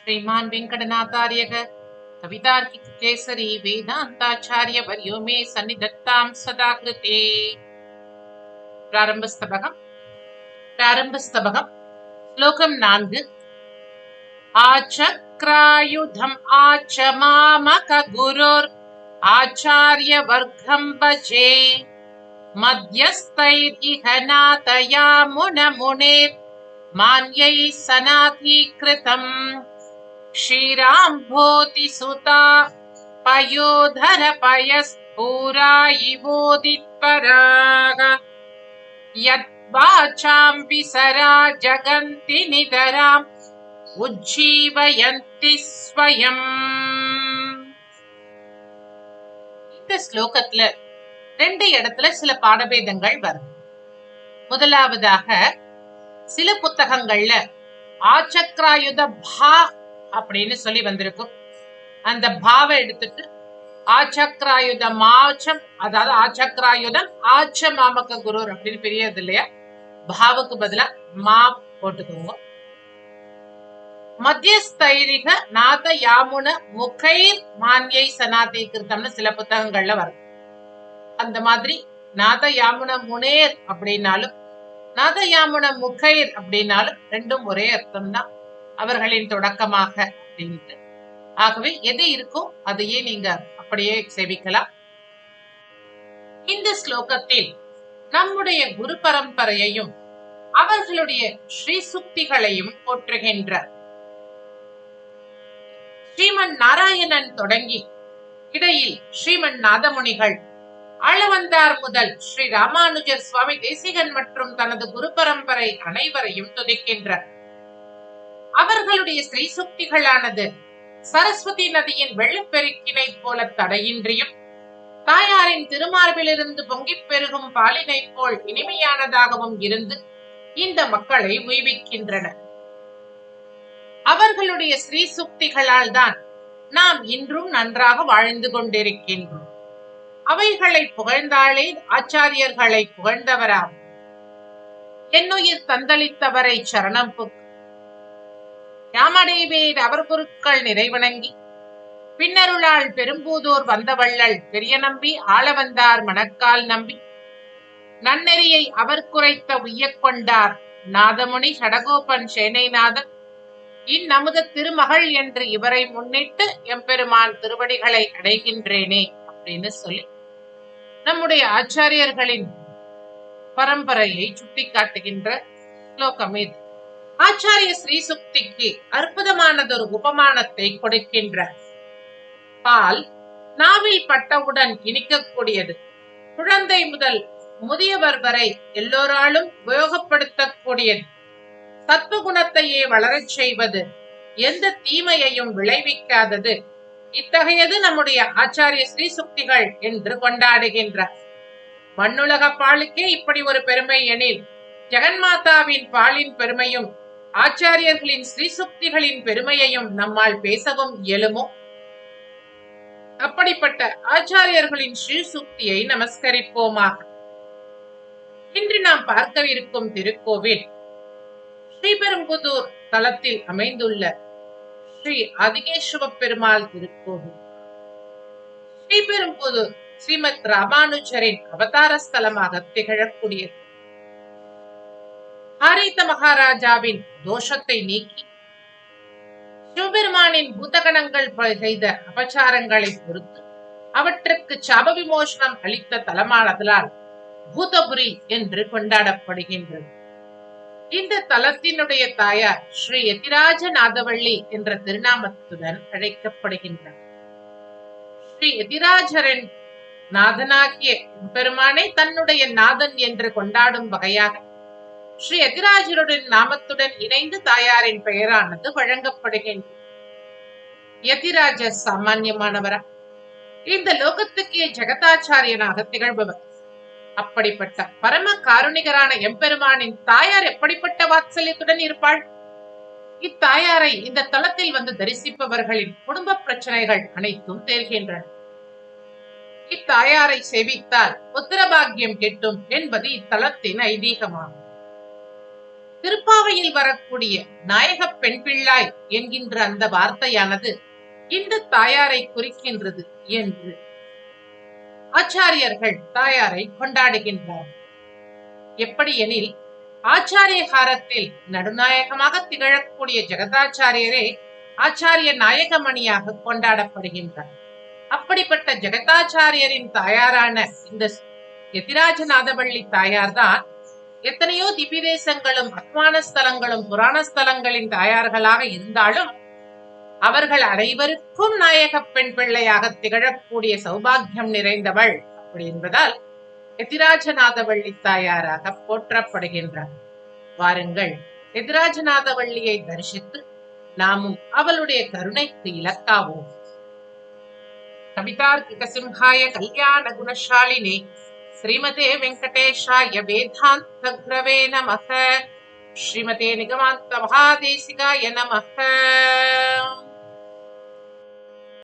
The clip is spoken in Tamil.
श्रीमान वेंकटनाथार्य कवितार्किक केसरी वेदांताचार्य वर्यो मे सन्निधत्तां सदा कृते। प्रारंभस्तबகம் श्लोकम 4। आचक्रायुधम् आचमामक गुरुर् आचार्य वर्गं भजे मध्यस्थैरिह नातया मुनेर् मान्यैः सनाथीकृतम् क्षीराम्भोति सुता पयोधर पयस्फूरा इवोदित्पराग यद्वाचां विसरा जगन्ति निधराम् उज्जीवयन्ति स्वयम्। இந்த ஸ்லோகத்துல ரெண்டு இடத்துல சில பாடபேதங்கள் வருது. முதலாவதாக சில புத்தகங்கள்ல ஆச்சக்ராயுத பா அப்படின்னு சொல்லி வந்திருக்கும். அந்த பாவை எடுத்துட்டு ஆச்சக்ராயுத மாச்சம், அதாவது ஆச்சக்ராயுதம் ஆச்ச மாமக குருர் அப்படின்னு பெரியது இல்லையா, பாவுக்கு பதிலா மா போட்டுக்கோங்க. மத்தியஸ்தைரிக நாத யாமுன முகைர் மான்யை சனாதி கிருத்தம்னு சில புத்தகங்கள்ல வரும். அந்த மாதிரி நாத யாமுன முனேர் அப்படின்னாலும் நாத யாமுன முகைர் அப்படின்னாலும் ரெண்டும் ஒரே அர்த்தம் தான், அவர்களின் தொடக்கமாக அப்படின்ட்டு. ஆகவே எது இருக்கோ அதையே நீங்க அப்படியே சேவிக்கலாம். இந்த ஸ்லோகத்தில் நம்முடைய குரு பரம்பரையையும் அவர்களுடைய ஸ்ரீ சுக்திகளையும் போற்றுகின்றார். ஸ்ரீமன் நாராயணன் தொடங்கி இடையில் ஸ்ரீமன் நாதமுனிகள், ஆளவந்தார் முதல் ஸ்ரீ ராமானுஜர் சுவாமி தேசிகன் மற்றும் தனது குரு பரம்பரை அனைவரையும் துதிக்கின்றார். அவர்களுடைய ஸ்ரீ சுக்திகளானது சரஸ்வதி நதியின் வெள்ளப்பெருக்கினை போல தடையின்றியும் தாயாரின் திருமார்பிலிருந்து பொங்கிப் பெருகும் பாலினை போல் இனிமையானதாகவும் இருந்து இந்த மக்களை உய்விக்கின்றன. அவர்களுடைய ஸ்ரீ சுக்திகளால் தான் நாம் இன்றும் நன்றாக வாழ்ந்து கொண்டிருக்கின்றோம். அவைகளை புகழ்ந்தாலே ஆச்சாரியர்களை புகழ்ந்தவராகும். என்னுயிர் தந்தளித்தவரை சரணம் புக் யாமடைவேர் அவர் பொருட்கள் நிறைவணங்கி பின்னருளால் பெரும்பூதோர் வந்தவள்ளல் பெரிய நம்பி ஆளவந்தார் மணக்கால் நம்பி நன்னெறியை அவர் குறைத்த உய்யக் கொண்டார் நாதமுனி சடகோபன் சேனைநாதன் இந்நமுத திருமகள் என்று இவரை முன்னிட்டு எம்பெருமான் திருவடிகளை அடைகின்றேனே அப்படின்னு சொல்லி நம்முடைய ஆச்சாரியர்களின் பரம்பரையை சுட்டி காட்டுகின்ற ஸ்லோகம் இது. ஆச்சாரிய ஸ்ரீ சுக்திக்கு அற்புதமானதொரு உபமானத்தை கொடுக்கின்றார். பால் நாவில் பட்டவுடன் இனிக்கக்கூடியது. குழந்தை முதல் முதியவர் வரை எல்லோராலும் உபயோகப்படுத்தக்கூடியது. சத்துவகுணத்தையே வளரச் செய்வது, எந்த தீமையையும் விளைவிக்காதது. இத்தகையது நம்முடைய ஆச்சாரிய ஸ்ரீ சுக்திகள் என்று கொண்டாடுகின்றார். மண்ணுலக பாலுக்கே இப்படி ஒரு பெருமை எனில் ஜெகன்மாதாவின் பாலின் பெருமையும் ஆச்சாரியர்களின் ஸ்ரீ சுக்திகளின் பெருமையையும் நம்மால் பேசவும் இயலுமோ? அப்படிப்பட்ட ஆச்சாரியர்களின் ஸ்ரீ சுக்தியை நமஸ்கரிப்போமாக. இன்று நாம் பார்க்கவிருக்கும் திருக்கோவில் ஸ்ரீபெரும்புதூர் தலத்தில் அமைந்துள்ள ஸ்ரீ ஆதிகேசவ பெருமாள் திருக்கோவில். ஸ்ரீபெரும்புதூர் ஸ்ரீமத் ராமானுஜரின் அவதார ஸ்தலமாக திகழக்கூடியது. ஹரித மகாராஜாவின் தோஷத்தை நீக்கி சிவபெருமானின் பூதகணங்கள் செய்த அபச்சாரங்களை பொறுத்து அவற்றுக்கு சாப விமோசனம் அளித்த தலமானதலால் பூதபுரி என்று கொண்டாடப்படுகின்றது. இந்த தலத்தினுடைய தாயார் ஸ்ரீ யதிராஜ நாதவள்ளி என்ற திருநாமத்துடன் அழைக்கப்படுகின்றார். ஸ்ரீ யதிராஜரின் நாதனாகிய பெருமானை தன்னுடைய நாதன் என்று கொண்டாடும் வகையாக ஸ்ரீ யதிராஜருடன் நாமத்துடன் இணைந்து தாயாரின் பெயரானது வழங்கப்படுகின்றது. யதிராஜர் சாமான்யமானவரா? இந்த லோகத்துக்கே ஜெகதாச்சாரியனாக திகழ்பவர். அப்படிப்பட்ட பரம காருணிகரான எம்பெருமானின் தாயார் எப்படிப்பட்ட வாத்சல்யத்துடன் இருப்பாள்? இத்தாயாரை இந்த தலத்தில் வந்து தரிசிப்பவர்களின் குடும்ப பிரச்சனைகள் அனைத்தும் தேர்கின்றன. இத்தாயாரை சேவித்தால் புத்திரபாகியம் கிட்டும் என்பது இத்தலத்தின் ஐதீகமாகும். திருப்பாவையில் வரக்கூடிய நாயக பெண் பிள்ளாய் என்கின்ற அந்த வார்த்தையானது இந்த தாயாரை குறிக்கின்றது என்று ஆச்சாரியர்கள் தாயாரை கொண்டாடுகின்றார். எப்படி எனில், ஆச்சாரியகாரத்தில் நடுநாயகமாக திகழக்கூடிய ஜெகதாச்சாரியரே ஆச்சாரிய நாயகமணியாக கொண்டாடப்படுகின்றார். அப்படிப்பட்ட ஜெகதாச்சாரியரின் தாயாரான இந்த யதிராஜநாதவள்ளி தாயார்தான் எத்தனையோ திவ்ய தேசங்களும் அக்மான ஸ்தலங்களும் புராண ஸ்தலங்களின் தாயார்களாக இருந்தாலும் அவர்கள் அனைவருக்கும் நாயக பெண் பிள்ளையாக திகழக்கூடிய சௌபாகியம் நிறைந்தவள் அப்படி என்பதால் யதிராஜநாதவள்ளி தாயாராக போற்றப்படுகின்றார். வாருங்கள், யதிராஜநாதவள்ளியை தரிசித்து நாமும் அவளுடைய கருணைக்கு இலக்காவோம். கவிதார்க்கிக சிம்ஹாய கல்யாண குணசாலினே ஸ்ரீமதே வெங்கடேஷாய வேதாந்த குரவே நமஹ. ஸ்ரீமதே நிகமாந்த மகாதேசிகாய நமஹ.